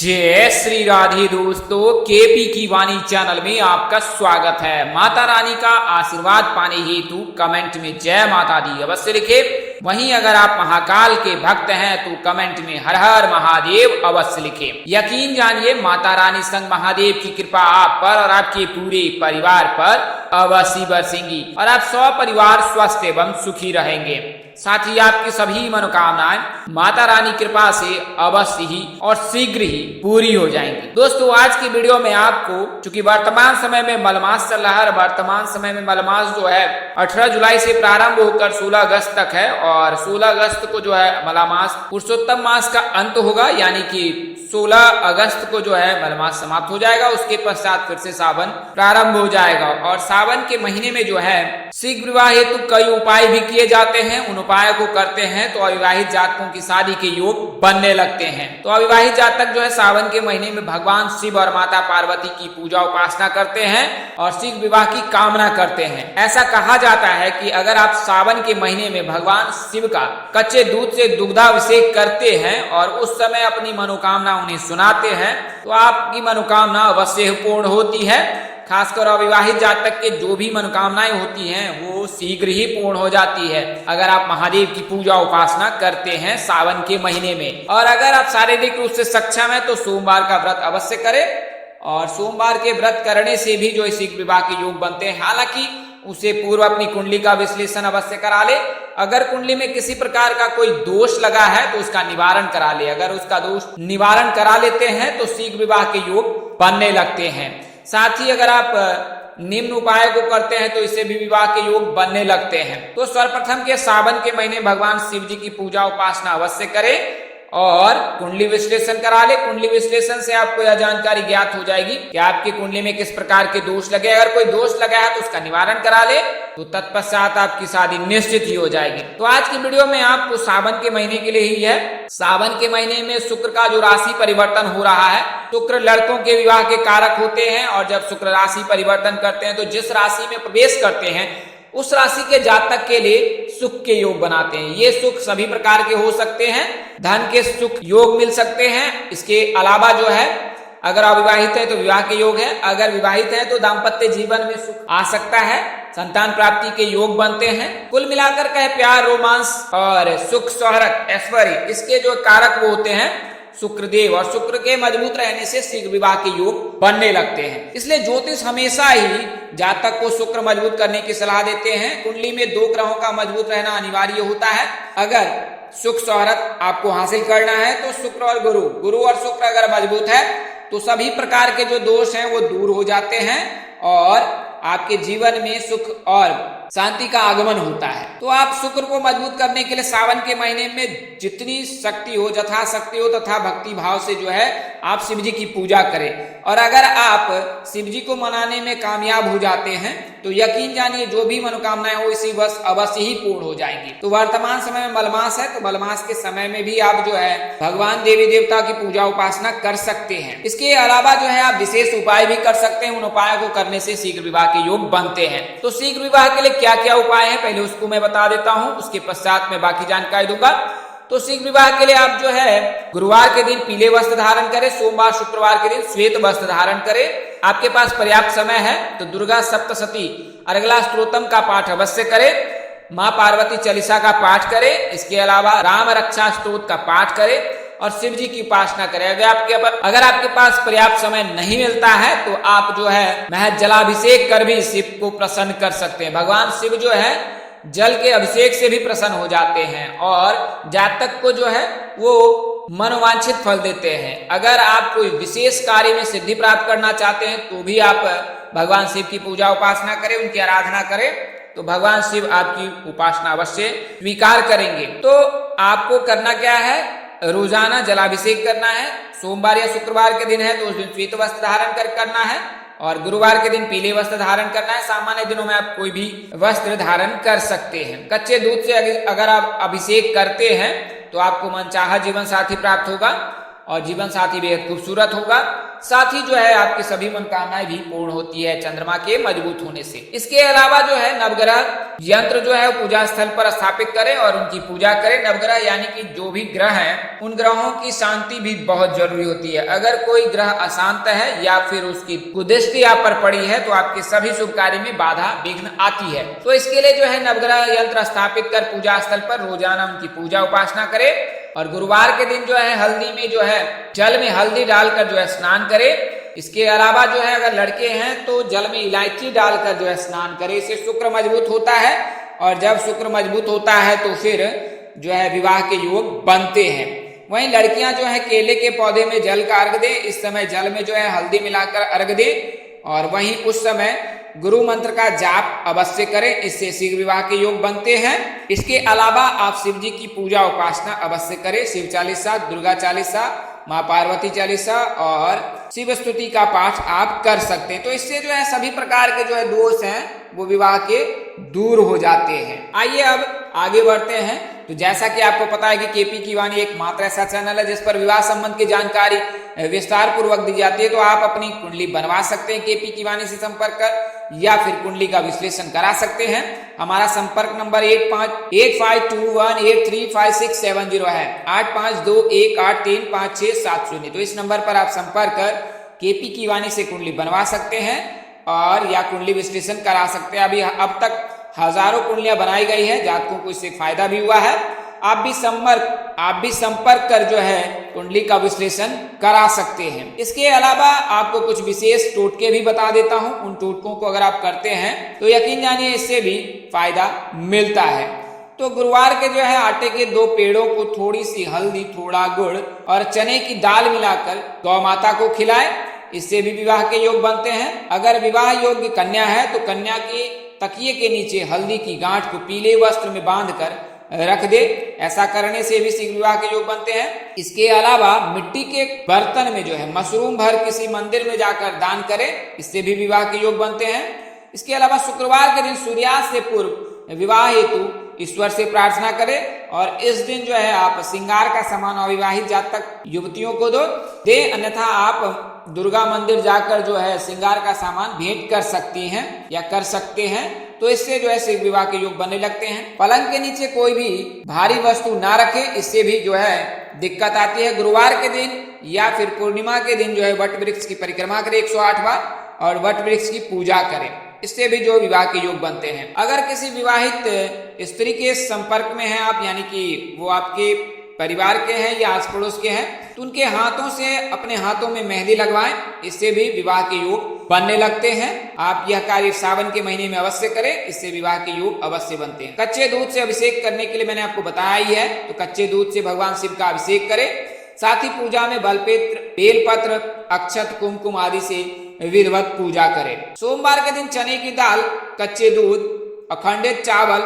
जय श्री राधे दोस्तों, केपी की वाणी चैनल में आपका स्वागत है। माता रानी का आशीर्वाद पाने हेतु कमेंट में जय माता दी अवश्य लिखे। वहीं अगर आप महाकाल के भक्त हैं तो कमेंट में हर हर महादेव अवश्य लिखे। यकीन जानिए माता रानी संग महादेव की कृपा आप पर और आपके पूरे परिवार पर अवश्य बरसेंगी और आप 100 परिवार स्वस्थ एवं सुखी रहेंगे। साथ ही आपकी सभी मनोकामनाएं माता रानी कृपा से अवश्य ही और शीघ्र ही पूरी हो जाएंगी। दोस्तों, आज की वीडियो में आपको, चूंकि वर्तमान समय में मलमास चल रहा है, वर्तमान समय में मलमास जो है 18 जुलाई से प्रारंभ होकर 16 अगस्त तक है और 16 अगस्त को जो है मलमास पुरुषोत्तम मास का अंत होगा, यानी कि 16 अगस्त को जो है मलमास समाप्त हो जाएगा। उसके पश्चात फिर से सावन प्रारंभ हो जाएगा और सावन के महीने में जो है शीघ्र विवाह हेतु कई उपाय भी किए जाते हैं। उन उपाय को करते हैं तो अविवाहित जातकों की शादी के योग बनने लगते हैं। तो अविवाहित जातक जो है सावन के महीने में भगवान शिव और माता पार्वती की पूजा उपासना करते हैं और शीघ्र विवाह की कामना करते हैं। ऐसा कहा जाता है कि अगर आप सावन के महीने में भगवान शिव का कच्चे दूध से दुग्धाभिषेक करते हैं और उस समय अपनी मनोकामना उन्हें सुनाते हैं तो आपकी मनोकामना अवश्य पूर्ण होती है। खासकर अविवाहित जातक के जो भी मनोकामनाएं होती हैं वो शीघ्र ही पूर्ण हो जाती है अगर आप महादेव की पूजा उपासना करते हैं सावन के महीने में। और अगर आप शारीरिक रूप से सक्षम है तो सोमवार का व्रत अवश्य करें और सोमवार के व्रत करने से भी जो शीघ्र विवाह के योग बनते हैं। हालांकि उसे पूर्व अपनी कुंडली का विश्लेषण अवश्य करा ले। अगर कुंडली में किसी प्रकार का कोई दोष लगा है तो उसका निवारण करा ले। अगर उसका दोष निवारण करा लेते हैं तो शीघ्र विवाह के योग बनने लगते हैं। साथ ही अगर आप निम्न उपाय को करते हैं तो इससे भी विवाह के योग बनने लगते हैं। तो सर्वप्रथम के सावन के महीने भगवान शिव जी की पूजा उपासना अवश्य करें और कुंडली विश्लेषण करा ले। कुंडली विश्लेषण से आपको यह जानकारी ज्ञात हो जाएगी कि आपकी कुंडली में किस प्रकार के दोष लगे। अगर कोई दोष लगा है तो उसका निवारण करा ले तो तत्पश्चात आपकी शादी निश्चित ही हो जाएगी। तो आज की वीडियो में आपको सावन के महीने के लिए ही है। सावन के महीने में शुक्र का जो राशि परिवर्तन हो रहा है, शुक्र लड़कों के विवाह के कारक होते हैं और जब शुक्र राशि परिवर्तन करते हैं तो जिस राशि में प्रवेश करते हैं उस राशि के जातक के लिए सुख के योग बनाते हैं। ये सुख सभी प्रकार के हो सकते हैं। धन के सुख योग मिल सकते हैं। इसके अलावा जो है अगर अविवाहित है तो विवाह के योग है, अगर विवाहित है तो दाम्पत्य जीवन में सुख आ सकता है, संतान प्राप्ति के योग बनते हैं। कुल मिलाकर कहे प्यार, रोमांस और सुख, शोहरत, ऐश्वर्य, इसके जो कारक वो होते हैं शुक्रदेव और शुक्र के मजबूत रहने से शीघ्र विवाह के योग बनने लगते हैं। इसलिए ज्योतिष हमेशा ही जातक को शुक्र मजबूत करने की सलाह देते हैं। कुंडली में 2 ग्रहों का मजबूत रहना अनिवार्य होता है। अगर सुख शोहरत आपको हासिल करना है तो शुक्र और गुरु और शुक्र अगर मजबूत है तो सभी प्रकार के जो दोष हैं वो दूर हो जाते हैं और आपके जीवन में सुख और शांति का आगमन होता है। तो आप शुक्र को मजबूत करने के लिए सावन के महीने में जितनी शक्ति हो, यथाशक्ति हो तथा भक्ति भाव से जो है आप शिव जी की पूजा करें। और अगर आप शिव जी को मनाने में कामयाब हो जाते हैं तो यकीन जानिए जो भी मनोकामनाएं हो इसी वर्ष अवश्य ही पूर्ण हो जाएंगी। तो वर्तमान समय में मलमास है तो मलमास के समय में भी आप जो है भगवान देवी देवता की पूजा उपासना कर सकते हैं। इसके अलावा जो है आप विशेष उपाय भी कर सकते हैं। उन उपायों को करने से शीघ्र विवाह के योग बनते हैं। तो शीघ्र विवाह के लिए क्या क्या उपाय है पहले उसको मैं बता देता हूं, उसके पश्चात मैं बाकी जानकारी दूंगा। तो शीघ्र विवाह के लिए आप जो है गुरुवार के दिन पीले वस्त्र धारण करें, सोमवार शुक्रवार के दिन श्वेत वस्त्र धारण करें। आपके पास पर्याप्त समय है तो दुर्गा सप्तशती अर्गला स्तोत्रम का पाठ अवश्य करें, माँ पार्वती चालीसा का पाठ करें। इसके अलावा राम रक्षा स्तोत्र का पाठ करें और शिव जी की उपासना करें। अगर आपके पास पर्याप्त समय नहीं मिलता है तो आप जो है महज जलाभिषेक कर भी शिव को प्रसन्न कर सकते हैं। भगवान शिव जो है जल के अभिषेक से भी प्रसन्न हो जाते हैं और जातक को जो है वो मनोवांछित फल देते हैं। अगर आप कोई विशेष कार्य में सिद्धि प्राप्त करना चाहते हैं तो भी आप भगवान शिव की पूजा उपासना करें, उनकी आराधना करें तो भगवान शिव आपकी उपासना अवश्य स्वीकार करेंगे। तो आपको करना क्या है, रोजाना जलाभिषेक करना है। सोमवार या शुक्रवार के दिन है तो उस दिन श्वेत वस्त्र धारण करना है और गुरुवार के दिन पीले वस्त्र धारण करना है। सामान्य दिनों में आप कोई भी वस्त्र धारण कर सकते हैं। कच्चे दूध से अगर आप अभिषेक करते हैं तो आपको मनचाहा जीवन साथी प्राप्त होगा और जीवन साथी बेहद खूबसूरत होगा। साथ ही जो है आपकी सभी मनोकामनाएं भी पूर्ण होती है चंद्रमा के मजबूत होने से। इसके अलावा जो है नवग्रह यंत्र जो है पूजा स्थल पर स्थापित करें और उनकी पूजा करें। नवग्रह यानी कि जो भी ग्रह हैं उन ग्रहों की शांति भी बहुत जरूरी होती है। अगर कोई ग्रह अशांत है या फिर उसकी कुदृष्टि आप पर पड़ी है तो आपके सभी शुभ कार्य में बाधा विघ्न आती है। तो इसके लिए जो है नवग्रह यंत्र स्थापित कर पूजा स्थल पर रोजाना उनकी पूजा उपासना करे और गुरुवार के दिन जो है हल्दी में जो है जल में हल्दी डालकर जो है स्नान करे। इसके अलावा जो है अगर लड़के हैं तो जल में इलायची डालकर जो है स्नान करे। इससे शुक्र मजबूत होता है और जब शुक्र मजबूत होता है तो फिर जो है विवाह के योग बनते हैं। वहीं लड़कियां जो है केले के पौधे में जल का अर्घ दे। इस समय जल में जो है हल्दी मिलाकर अर्घ दे और वहीं उस समय गुरु मंत्र का जाप अवश्य करें, इससे शीघ्र विवाह के योग बनते हैं। इसके अलावा आप शिव जी की पूजा उपासना अवश्य करें। शिव चालीसा, दुर्गा चालीसा, माँ पार्वती चालीसा और शिव स्तुति का पाठ आप कर सकते हैं। तो इससे जो है सभी प्रकार के जो है दोष हैं वो विवाह के दूर हो जाते हैं। आइए अब आगे बढ़ते हैं। तो जैसा कि आपको पता है कि केपी की वाणी एक मात्र ऐसा चैनल है जिस पर विवाह संबंध की जानकारी विस्तार पूर्वक दी जाती है। तो आप अपनी कुंडली बनवा सकते हैं केपी की वाणी से संपर्क कर या फिर कुंडली का विश्लेषण करा सकते हैं। हमारा संपर्क नंबर 8581235670 है, 8521835670। तो इस नंबर पर आप संपर्क कर केपी की वाणी से कुंडली बनवा सकते हैं और या कुंडली विश्लेषण करा सकते हैं। अभी अब तक हजारों कुंडलियां बनाई गई है, जातकों को इससे फायदा भी हुआ है। आप भी संपर्क कर जो है कुंडली का विश्लेषण करा सकते हैं। इसके अलावा आपको कुछ विशेष टोटके भी बता देता हूं। उन टोटकों को अगर आप करते हैं तो यकीन जानिए इससे भी फायदा मिलता है। तो गुरुवार के जो है आटे के 2 पेड़ों को थोड़ी सी हल्दी, थोड़ा गुड़ और चने की दाल मिलाकर गौ माता को खिलाए, इससे भी विवाह के योग बनते हैं। अगर विवाह योग्य कन्या है तो कन्या के तकिए के नीचे हल्दी की गांठ को पीले वस्त्र में बांधकर रख दे, ऐसा करने से भी शीघ्र विवाह के योग बनते हैं। इसके अलावा मिट्टी के बर्तन में जो है मशरूम भर किसी मंदिर में जाकर दान करें, इससे भी विवाह के योग बनते हैं। इसके अलावा शुक्रवार के दिन सूर्यास्त से पूर्व विवाह हेतु ईश्वर से प्रार्थना करें और इस दिन जो है आप श्रृंगार का सामान अविवाहित जातक युवतियों को दे, अन्यथा आप दुर्गा मंदिर जाकर जो है श्रृंगार का सामान भेंट कर सकती हैं या कर सकते हैं। तो इससे जो है शीघ्र विवाह के योग बनने लगते हैं। पलंग के नीचे कोई भी भारी वस्तु ना रखें, इससे भी जो है दिक्कत आती है। गुरुवार के दिन या फिर पूर्णिमा के दिन जो है वट वृक्ष की परिक्रमा करें 108 बार और वट वृक्ष की पूजा करें, इससे भी जो विवाह के योग बनते हैं। अगर किसी विवाहित स्त्री के संपर्क में हैं आप, यानी कि वो आपके परिवार के हैं या आस पड़ोस के हैं, तो उनके हाथों से अपने हाथों में मेहंदी लगवाएं, इससे भी विवाह के योग बनने लगते हैं। आप यह कार्य सावन के महीने में अवश्य करें, इससे विवाह के योग अवश्य बनते हैं। कच्चे दूध से अभिषेक करने के लिए मैंने आपको बताया ही है, तो कच्चे दूध से भगवान शिव का अभिषेक करें। साथ ही पूजा में बेलपत्र, अक्षत, कुमकुम आदि से विधिवत पूजा करें। सोमवार के दिन चने की दाल, कच्चे दूध, अखंडित चावल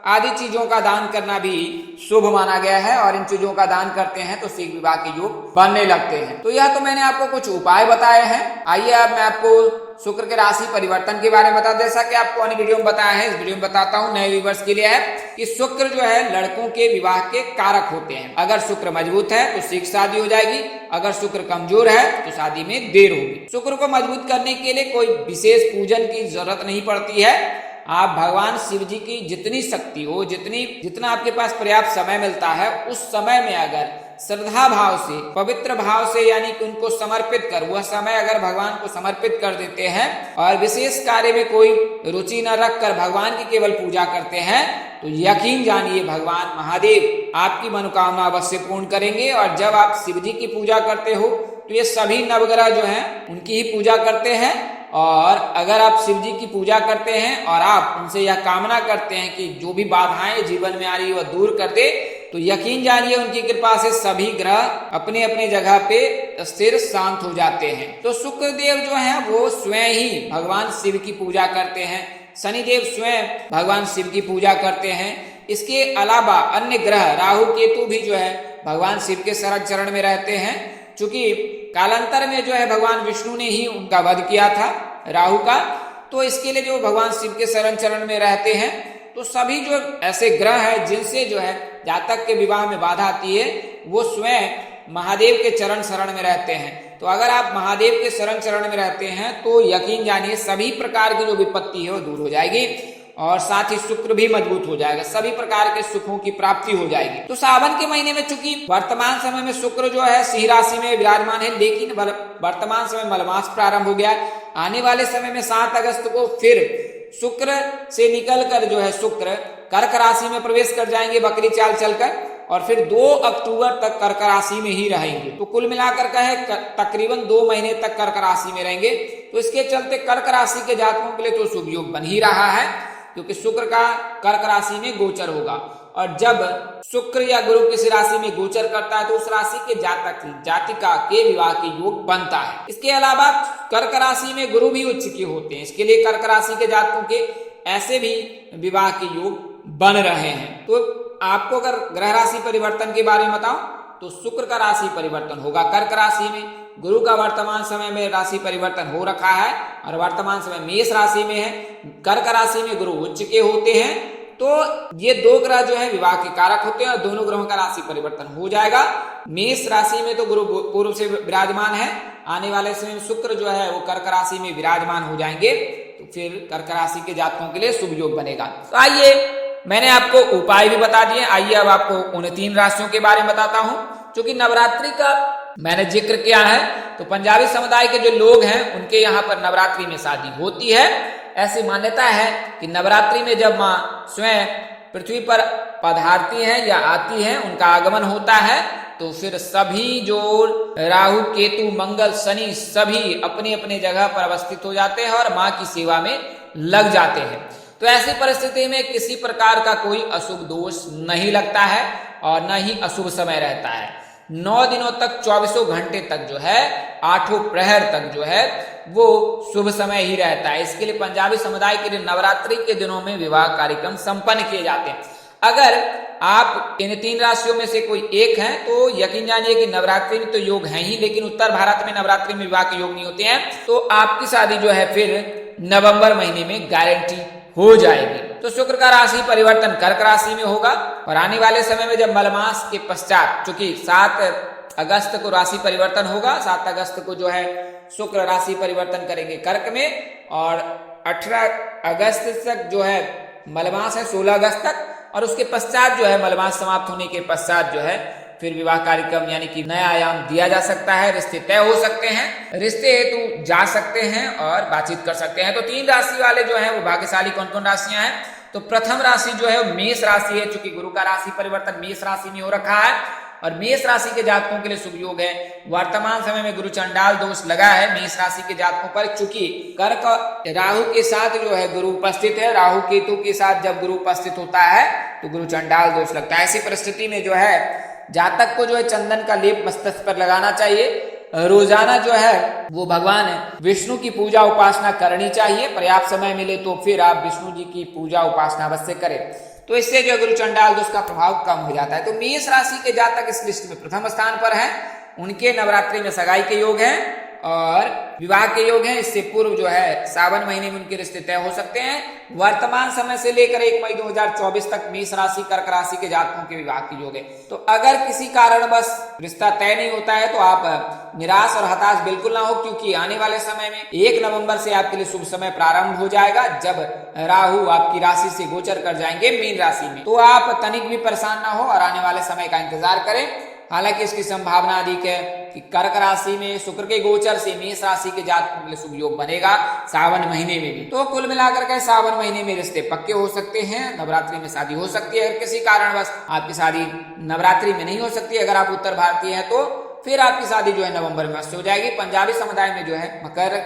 आदि चीजों का दान करना भी शुभ माना गया है और इन चीजों का दान करते हैं तो शीघ्र विवाह के योग बनने लगते हैं। तो यह तो मैंने आपको कुछ उपाय बताए हैं। आइए अब मैं आपको शुक्र के राशि परिवर्तन के बारे में बता, जैसा कि आपको अन्य वीडियो में बताया है, इस वीडियो में बताता हूँ नए व्यूअर्स के लिए है कि शुक्र जो है लड़कों के विवाह के कारक होते हैं। अगर शुक्र मजबूत है तो शीघ्र शादी हो जाएगी, अगर शुक्र कमजोर है तो शादी में देर होगी। शुक्र को मजबूत करने के लिए कोई विशेष पूजन की जरूरत नहीं पड़ती है। आप भगवान शिव जी की जितनी शक्ति हो, जितना आपके पास पर्याप्त समय मिलता है, उस समय में अगर श्रद्धा भाव से, पवित्र भाव से, यानी कि उनको समर्पित कर, वह समय अगर भगवान को समर्पित कर देते हैं और विशेष कार्य में कोई रुचि न रख कर भगवान की केवल पूजा करते हैं, तो यकीन जानिए भगवान महादेव आपकी मनोकामना अवश्य पूर्ण करेंगे। और जब आप शिव जी की पूजा करते हो तो ये सभी नवग्रह जो हैं उनकी ही पूजा करते हैं। और अगर आप शिव जी की पूजा करते हैं और आप उनसे यह कामना करते हैं कि जो भी बाधाएं जीवन में आ रही है वह दूर कर दे, तो यकीन जानिए उनकी कृपा से सभी ग्रह अपने अपने जगह पे स्थिर शांत हो जाते हैं। तो शुक्र देव जो है वो स्वयं ही भगवान शिव की पूजा करते हैं, शनिदेव स्वयं भगवान शिव की पूजा करते हैं। इसके अलावा अन्य ग्रह राहु केतु भी जो है भगवान शिव के शरण चरण में रहते हैं। चूंकि कालांतर में जो है भगवान विष्णु ने ही उनका वध किया था राहु का, तो इसके लिए जो भगवान शिव के शरण चरण में रहते हैं, तो सभी जो ऐसे ग्रह हैं जिनसे जो है जातक के विवाह में बाधा आती है, वो स्वयं महादेव के चरण शरण में रहते हैं। तो अगर आप महादेव के शरण चरण में रहते हैं तो यकीन जानिए सभी प्रकार की जो विपत्ति है वो दूर हो जाएगी और साथ ही शुक्र भी मजबूत हो जाएगा, सभी प्रकार के सुखों की प्राप्ति हो जाएगी। तो सावन के महीने में चूंकि वर्तमान समय में शुक्र जो है सिंह राशि में विराजमान है, लेकिन वर्तमान समय मलमास प्रारंभ हो गया है। आने वाले समय में 7 अगस्त को फिर शुक्र से निकलकर जो है शुक्र कर्क राशि में प्रवेश कर जाएंगे बकरी चाल चलकर, और फिर 2 अक्टूबर तक कर्क राशि में ही रहेंगे। तो कुल मिलाकर का है तकरीबन 2 महीने तक कर्क राशि में रहेंगे। तो इसके चलते कर्क राशि के जातकों के लिए तो शुभ योग बन ही रहा है, क्योंकि शुक्र का कर्क राशि में गोचर होगा, और जब शुक्र या गुरु किसी राशि में गोचर करता है तो उस राशि के जातक जातिका के विवाह के योग बनता है। इसके अलावा कर्क राशि में गुरु भी उच्च के होते हैं, इसके लिए कर्क राशि के जातकों के ऐसे भी विवाह के योग बन रहे हैं। तो आपको अगर ग्रह राशि परिवर्तन के बारे में बताऊं तो शुक्र का राशि परिवर्तन होगा कर्क राशि में, गुरु का वर्तमान समय में राशि परिवर्तन हो रखा है और वर्तमान समय मेष राशि में है, कर्क राशि में गुरु उच्च के होते हैं। तो ये 2 ग्रह जो है विवाह के कारक होते हैं और दोनों ग्रहों का राशि परिवर्तन हो जाएगा। मेष राशि में तो गुरु पूर्व से विराजमान है, आने वाले समय में शुक्र जो है वो कर्क राशि में विराजमान हो जाएंगे, तो फिर कर्क राशि के जातकों के लिए शुभ योग बनेगा। तो आइए मैंने आपको उपाय भी बता दिए, आइए अब आपको उन 3 राशियों के बारे में बताता हूं। क्योंकि नवरात्रि का मैंने जिक्र किया है तो पंजाबी समुदाय के जो लोग हैं उनके यहाँ पर नवरात्रि में शादी होती है। ऐसी मान्यता है कि नवरात्रि में जब माँ स्वयं पृथ्वी पर पधारती हैं या आती हैं, उनका आगमन होता है, तो फिर सभी जो राहु केतु मंगल शनि सभी अपने अपने जगह पर अवस्थित हो जाते हैं और माँ की सेवा में लग जाते हैं। तो ऐसी परिस्थिति में किसी प्रकार का कोई अशुभ दोष नहीं लगता है और न ही अशुभ समय रहता है। 9 दिनों तक 24 घंटे तक जो है 8 प्रहर तक जो है वो शुभ समय ही रहता है। इसके लिए पंजाबी समुदाय के लिए नवरात्रि के दिनों में विवाह कार्यक्रम संपन्न किए जाते हैं। अगर आप इन 3 राशियों में से कोई एक हैं तो यकीन जानिए कि नवरात्रि में तो योग है ही, लेकिन उत्तर भारत में नवरात्रि में विवाह के योग नहीं होते हैं, तो आपकी शादी जो है फिर नवंबर महीने में गारंटी हो जाएगी। तो शुक्र का राशि परिवर्तन कर्क राशि में होगा और आने वाले समय में जब मलमास के पश्चात, चूंकि 7 अगस्त को राशि परिवर्तन होगा, 7 अगस्त को जो है शुक्र राशि परिवर्तन करेंगे कर्क में और 18 अगस्त तक जो है मलमास है 16 अगस्त तक, और उसके पश्चात जो है मलमास समाप्त होने के पश्चात जो है फिर विवाह कार्यक्रम यानी कि नया आयाम दिया जा सकता है, रिश्ते तय हो सकते हैं, रिश्ते हेतु जा सकते हैं और बातचीत कर सकते हैं। तो 3 राशि वाले जो हैं वो भाग्यशाली कौन कौन राशियां हैं? तो प्रथम राशि जो है वो मेष राशि है, चूंकि गुरु का राशि परिवर्तन मेष राशि में हो रखा है और मेष राशि के जातकों के लिए शुभ योग है। वर्तमान समय में गुरु चंडाल दोष लगा है मेष राशि के जातकों पर, चूंकि कर्क राहु के साथ जो है गुरु उपस्थित है, राहु केतु के साथ जब गुरु उपस्थित होता है तो गुरु चंडाल दोष लगता है। ऐसी परिस्थिति में जो है जातक को जो है चंदन का लेप मस्तक पर लगाना चाहिए, रोजाना जो है वो भगवान विष्णु की पूजा उपासना करनी चाहिए। पर्याप्त समय मिले तो फिर आप विष्णु जी की पूजा उपासना अवश्य करें, तो इससे जो गुरु चंडाल दोष का प्रभाव कम हो जाता है। तो मेष राशि के जातक इस लिस्ट में प्रथम स्थान पर हैं, उनके नवरात्रि में सगाई के योग हैं और विवाह के योग हैं। इससे पूर्व जो है सावन महीने में उनके रिश्ते तय हो सकते हैं। वर्तमान समय से लेकर 1 मई 2024 तक मेष राशि कर्क राशि के जातकों के विवाह के योग है। तो अगर किसी कारणवश रिश्ता तय नहीं होता है तो आप निराश और हताश बिल्कुल ना हो, क्योंकि आने वाले समय में 1 नवंबर से आपके लिए शुभ समय प्रारंभ हो जाएगा, जब राहु आपकी राशि से गोचर कर जाएंगे मीन राशि में। तो आप तनिक भी परेशान ना हो और आने वाले समय का इंतजार करें। हालांकि इसकी संभावना अधिक है कि कर्क राशि में शुक्र के गोचर से मेष राशि के जातकों के लिए शुभ योग बनेगा सावन महीने में भी। तो कुल मिलाकर के सावन महीने में रिश्ते पक्के हो सकते हैं, नवरात्रि में शादी हो सकती है। अगर किसी कारणवश आपकी शादी नवरात्रि में नहीं हो सकती, अगर आप उत्तर भारतीय हैं तो फिर आपकी शादी जो है नवंबर में अवश्य हो जाएगी। पंजाबी समुदाय में जो है मकर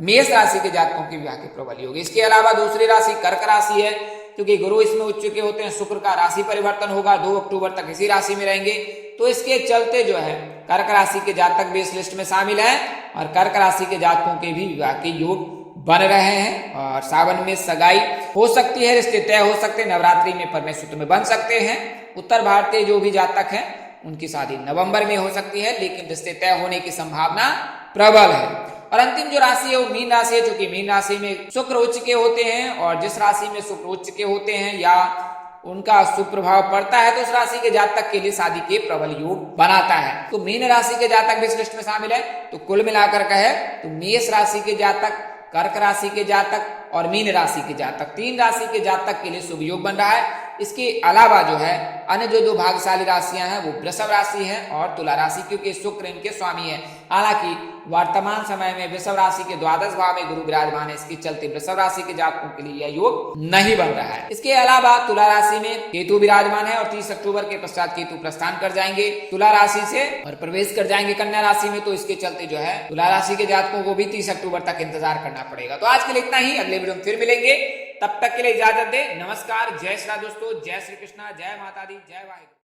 मेष राशि के जातकों के विवाह के प्रबल योग। इसके अलावा दूसरी राशि कर्क राशि है, क्योंकि गुरु इसमें उच्च के होते हैं। शुक्र का राशि परिवर्तन होगा, 2 अक्टूबर तक इसी राशि में रहेंगे, तो इसके चलते जो है कर्क राशि के जातक भी इस लिस्ट में शामिल हैं और कर्क राशि के जातकों के भी विवाह के योग बन रहे हैं और सावन में सगाई हो सकती है, रिश्ते तय हो सकते हैं, नवरात्रि में परमेश्वर में बन सकते हैं। उत्तर भारतीय जो भी जातक हैं उनकी शादी नवंबर में हो सकती है, लेकिन रिश्ते तय होने की संभावना प्रबल है। और अंतिम जो राशि है वो मीन राशि है, क्योंकि मीन राशि में शुक्र उच्च के होते हैं और जिस राशि में शुक्र उच्च के होते हैं या उनका शुभ प्रभाव पड़ता है तो उस राशि के जातक के लिए शादी के प्रबल योग बनाता है। तो मीन राशि के जातक भी इस लिस्ट में शामिल है। तो कुल मिलाकर कहे तो मेष राशि के जातक, कर्क राशि के जातक और मीन राशि के जातक, 3 राशि के जातक के लिए शुभ योग बन रहा है। इसके अलावा जो है अन्य जो 2 भाग्यशाली राशियां हैं वो वृषभ राशि है और तुला राशि, क्योंकि शुक्र इनके स्वामी है। हालांकि वर्तमान समय में वृषभ राशि के द्वादश भाव में गुरु विराजमान है, इसके चलते वृषभ राशि के जातकों के लिए यह योग नहीं बन रहा है। इसके अलावा तुला राशि में केतु विराजमान है और 30 अक्टूबर के पश्चात केतु प्रस्थान कर जाएंगे तुला राशि से और प्रवेश कर जाएंगे कन्या राशि में। तो इसके चलते जो है तुला राशि के जातकों को भी 30 अक्टूबर तक इंतजार करना पड़ेगा। तो आज के लिए इतना ही, अगले वीडियो में फिर मिलेंगे, तब तक के लिए इजाजत दे। नमस्कार, जय श्री राम दोस्तों, जय श्री कृष्णा, जय माता दी, जय वाहिगुरु।